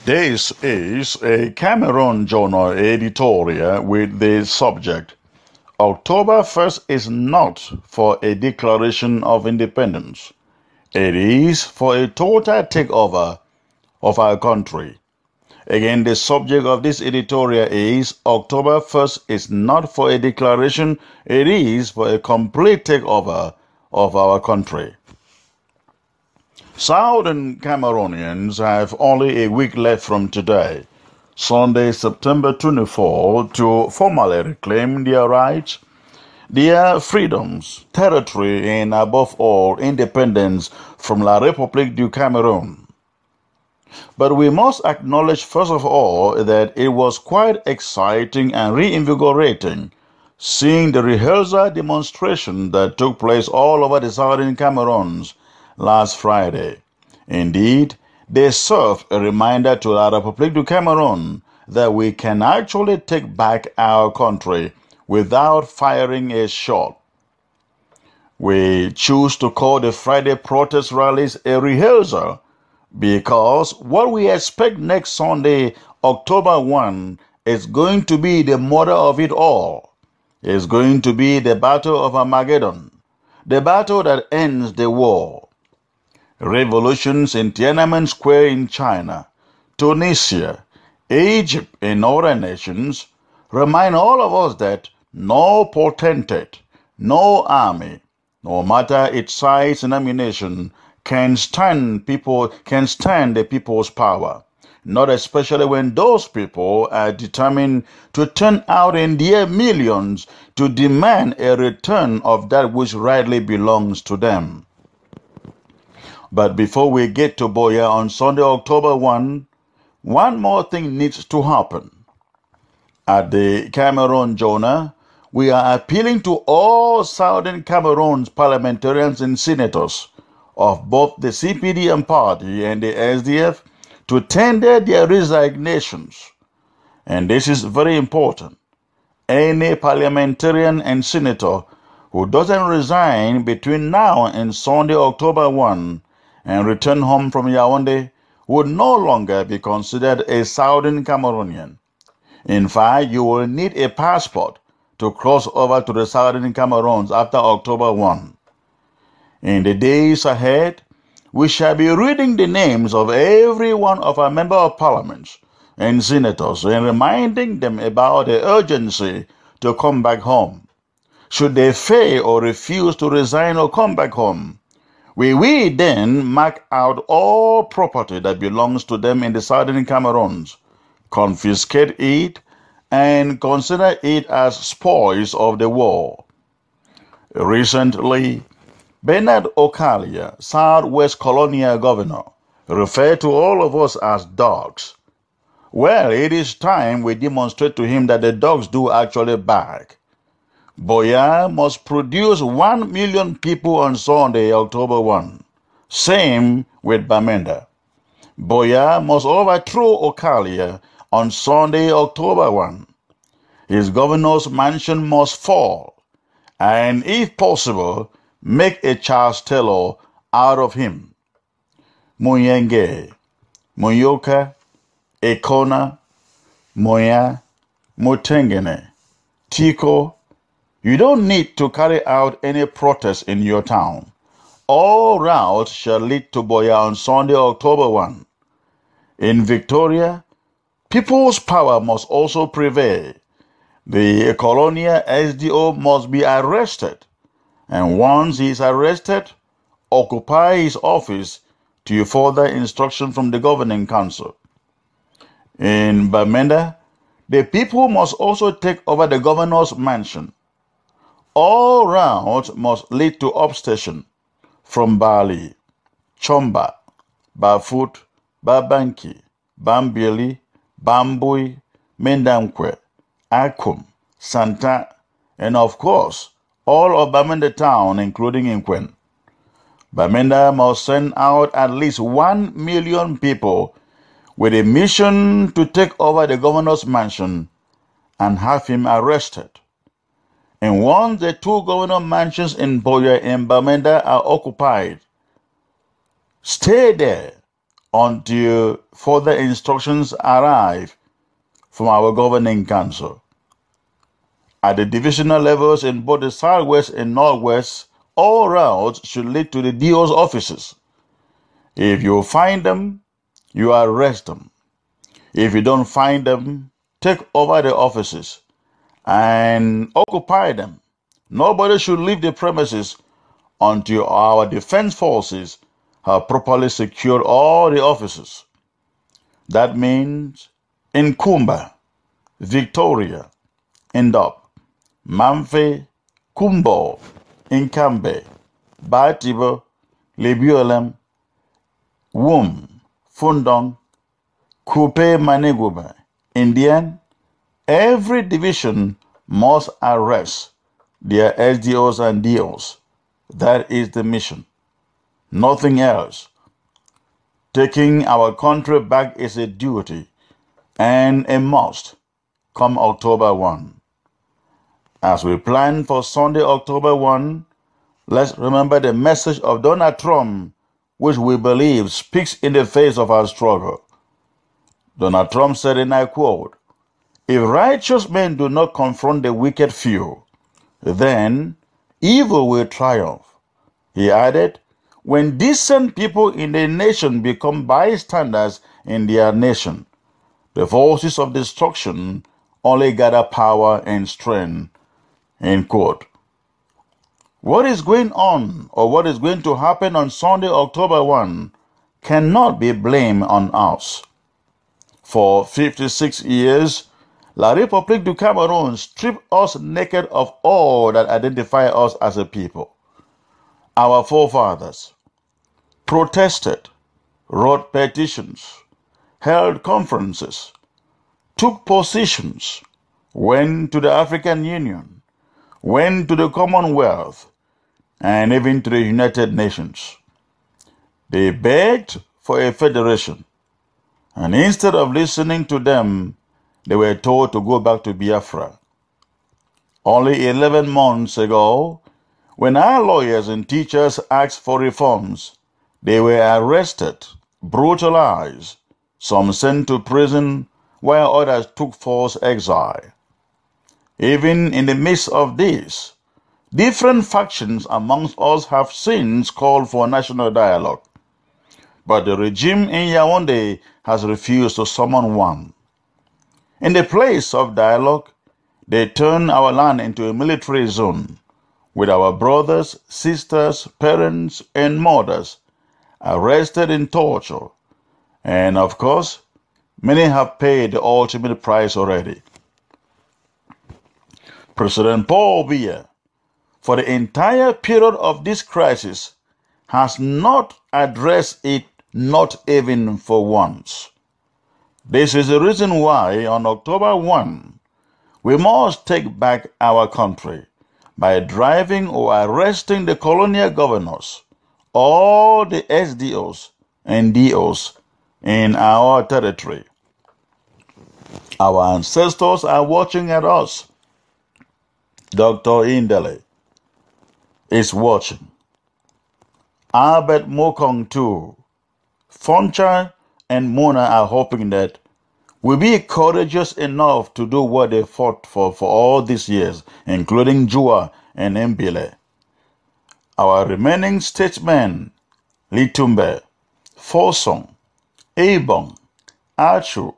This is a Cameroon journal editorial with the subject October 1st is not for a declaration of independence. It is for a total takeover of our country. Again, the subject of this editorial is October 1st is not for a declaration, it is for a complete takeover of our country. Southern Cameroonians have only a week left from today, Sunday, September 24, to formally reclaim their rights, their freedoms, territory, and above all, independence from La République du Cameroon. But we must acknowledge first of all that it was quite exciting and reinvigorating seeing the rehearsal demonstration that took place all over the southern Cameroons last Friday. Indeed, they served a reminder to La République du Cameroon that we can actually take back our country without firing a shot. We choose to call the Friday protest rallies a rehearsal because what we expect next Sunday, October 1, is going to be the mother of it all. It's going to be the Battle of Armageddon, the battle that ends the war. Revolutions in Tiananmen Square in China, Tunisia, Egypt, and other nations remind all of us that no potentate, no army, no matter its size and ammunition, can stand the people's power, not especially when those people are determined to turn out in their millions to demand a return of that which rightly belongs to them. But before we get to Boya on Sunday, October 1, one more thing needs to happen. At the Cameroon Journal, we are appealing to all Southern Cameroon's parliamentarians and senators of both the CPDM party and the SDF to tender their resignations. And this is very important. Any parliamentarian and senator who doesn't resign between now and Sunday, October 1, and return home from Yaoundé would no longer be considered a Southern Cameroonian. In fact, you will need a passport to cross over to the Southern Cameroons after October 1. In the days ahead, we shall be reading the names of every one of our member of parliaments and senators and reminding them about the urgency to come back home. Should they fail or refuse to resign or come back home, we will then mark out all property that belongs to them in the Southern Cameroons, confiscate it, and consider it as spoils of the war. Recently, Bernard Okalia, Southwest Colonial Governor, referred to all of us as dogs. Well, it is time we demonstrate to him that the dogs do actually bark. Boya must produce 1 million people on Sunday, October 1. Same with Bamenda. Boya must overthrow Okalia on Sunday, October 1. His governor's mansion must fall, and if possible, make a Charles Taylor out of him. Muyenge, Muyoka, Ekona, Moya, Mutengene, Tiko. You don't need to carry out any protest in your town. All routes shall lead to Boya on Sunday, October 1. In Victoria, people's power must also prevail. The colonial SDO must be arrested, and once he is arrested, occupy his office to further instruction from the governing council. In Bamenda, the people must also take over the governor's mansion. All routes must lead to upstation from Bali, Chomba, Bafut, Babanki, Bambili, Bambui, Mendamkwe, Akum, Santa, and of course, all of Bamenda town, including Inkwen. Bamenda must send out at least 1 million people with a mission to take over the governor's mansion and have him arrested. And once the 2 governor mansions in Boya and Bamenda are occupied, stay there until further instructions arrive from our governing council. At the divisional levels in both the Southwest and Northwest, all routes should lead to the DO's offices. If you find them, you arrest them. If you don't find them, take over the offices and occupy them. Nobody should leave the premises until our defense forces have properly secured all the offices. That means in Kumba, Victoria, Indop, Mamfe, Kumbo, Inkambe, Batibo, Lebuelem, Wum, Fundong, Kupe Maneguba, Indian, every division must arrest their SDOs and DOs. That is the mission. Nothing else. Taking our country back is a duty and a must come October 1. As we plan for Sunday, October 1, let's remember the message of Donald Trump, which we believe speaks in the face of our struggle. Donald Trump said, and I quote, "If righteous men do not confront the wicked few, then evil will triumph." He added, "When decent people in the nation become bystanders in their nation, the forces of destruction only gather power and strength." End quote. What is going on or what is going to happen on Sunday, October 1, cannot be blamed on us. For 56 years, La République du Cameroon stripped us naked of all that identify us as a people. Our forefathers protested, wrote petitions, held conferences, took positions, went to the African Union, went to the Commonwealth, and even to the United Nations. They begged for a federation, and instead of listening to them, they were told to go back to Biafra. Only 11 months ago, when our lawyers and teachers asked for reforms, they were arrested, brutalized, some sent to prison, while others took forced exile. Even in the midst of this, different factions amongst us have since called for national dialogue, but the regime in Yaoundé has refused to summon one. In the place of dialogue, they turn our land into a military zone, with our brothers, sisters, parents, and mothers arrested in torture. And of course, many have paid the ultimate price already. President Paul Biya, for the entire period of this crisis, has not addressed it, not even for once. This is the reason why on October 1, we must take back our country by driving or arresting the colonial governors, all the SDOs and DOs in our territory. Our ancestors are watching at us. Dr. Indele is watching. Albert Mokong too. Foncha and Mona are hoping that we'll be courageous enough to do what they fought for all these years, including Jua and Mbile. Our remaining statesmen, Litumbe, Fosong, Ebong, Achu,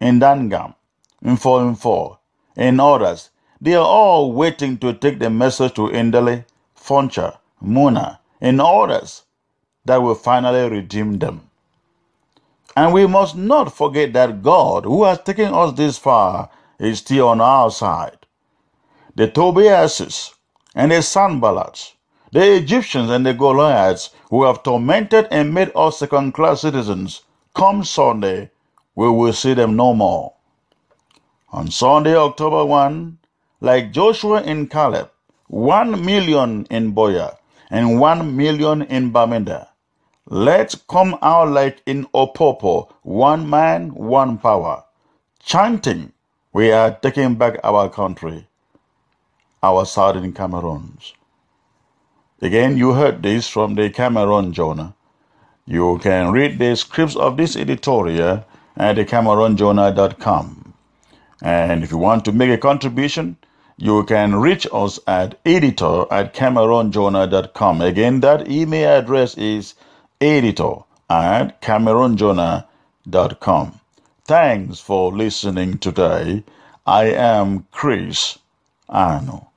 Ndangam, Info, and others, they are all waiting to take the message to Indele, Foncha, Muna, and others that will finally redeem them. And we must not forget that God, who has taken us this far, is still on our side. The Tobiases and the Sanballats, the Egyptians and the Goliaths, who have tormented and made us second-class citizens, come Sunday, we will see them no more. On Sunday, October 1, like Joshua and Caleb, 1 million in Boya and 1 million in Bamenda, let's come out like in Opopo, one man, one power, chanting, we are taking back our country, our southern Cameroons. Again, you heard this from the Cameroon Jonah. You can read the scripts of this editorial at thecameronjournal.com. And if you want to make a contribution, you can reach us at editor@cameronjournal.com. Again, that email address is editor@cameronjournal.com. Thanks for listening today. I am Chris Arno.